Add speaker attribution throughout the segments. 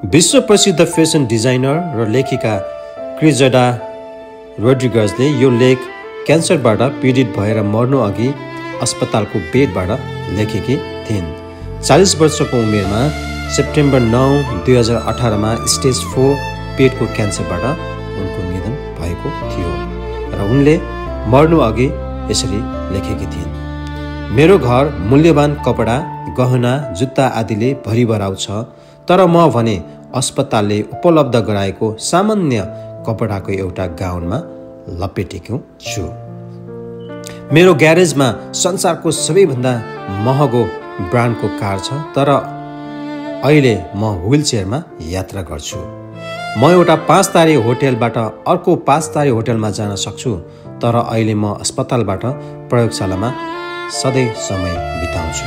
Speaker 1: विश्व प्रसिद्ध fashion designer र लेखिका क्रिजेडा रोड्रिगजले यो लेख क्यान्सरबाट पीडित भएर मर्नु अघि अस्पतालको बेडबाट लेखेकी थिइन्। 40 वर्षको उमेरमा सेप्टेम्बर 9, 2018मा स्टेज 4 पेटको क्यान्सरबाट उनको निधन भएको थियो र उनले मर्नु अघि यसरी लेखेकी थिइन्। मेरो घर मूल्यवान कपडा, गहना, जुत्ता आदिले भरिभराउ छ, तर म भने अस्पतालले उपलब्ध गराएको सामान्य कपडाको एउटा गाउनमा लपेटेको छु। मेरो ग्यारेजमा संसारको सबैभन्दा महँगो ब्रान्डको कार छ, तर अहिले म व्हीलचेयरमा यात्रा गर्छु। म एउटा 5 तारे होटलबाट अर्को 5 तारे होटलमा जान सक्छु, तर अहिले म अस्पतालबाट प्रयोगशालामा सधैँ समय बिताउँछु।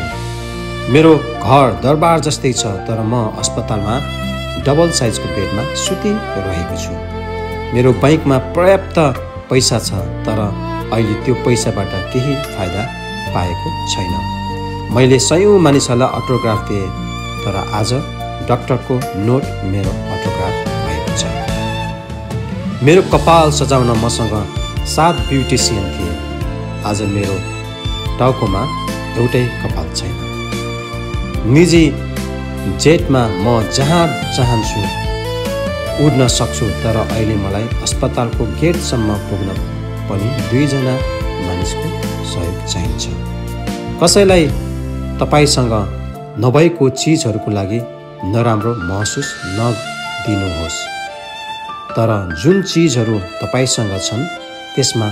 Speaker 1: मेरो घर दरबार जस्तै छ, तर म अस्पतालमा डबल साइजको बेडमा सुतिरहेको छु। मेरो बैंकमा पर्याप्त पैसा छ, तर अहिले त्यो पैसाबाट केही फाइदा पाएको छैन। मैले सयौं मानिसहरूलाई अटोग्राफ दिएँ, तर आज डाक्टरको नोट मेरो अटोग्राफ भएको छ। मेरो कपाल सजाउन मसँग 7 ब्युटिसियन थिए। आज मेरो टाउकोमा एउटै कपाल छैन। निजी जेटमा म जहाँ चाहन्छु उड्न सक्छु, तर अहिले मलाई अस्पतालको गेटसम्म पुग्न पनि 2 जना मानिसको सहयोग चाहिन्छ। कसैलाई तपाईसँग नभएको चिजहरूको लागि नराम्रो महसुस नदिनुहोस्, तर जुन चिजहरू तपाईसँग छन् त्यसमा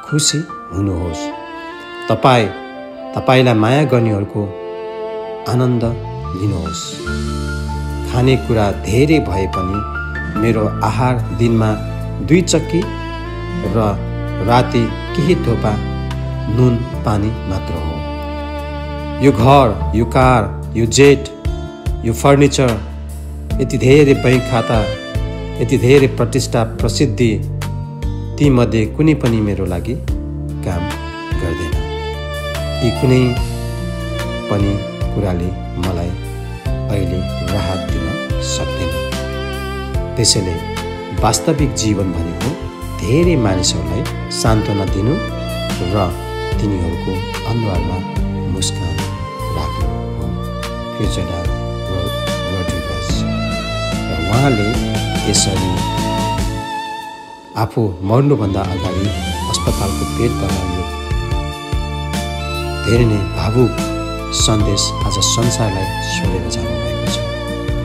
Speaker 1: खुसी हुनुहोस्। तपाईलाई माया गर्नेहरूको आनन्द लिनुहोस्। खानेकुरा धेरै भए पनि मेरो आहार दिनमा 2 चक्की र राति केही थोपा नुन पानी मात्र हो। यो घर, यो कार, यो जेट, यो फर्निचर, यति धेरै बैंक खाता, यति धेरै प्रतिष्ठा प्रसिद्धि, ती मध्ये कुनै पनि मेरो लागि काम गर्दैन। यी कुनै पनि कुराले मलाई अहिले राहत दिन सक्दैन। त्यसैले वास्तविक जीवन भनेको धेरै मानिसहरूलाई सान्त्वना दिनु र तिनीहरूको अनुहारमा मुस्कान राख्नु हो। क्रिजेडा रोड्रिगज। र उहाँले यसरी आफू मर्नुभन्दा अगाडि अस्पतालको बेडबाट यो धेरै नै भावुक सन्देश आज संसारलाई छोडेर जानुभयो।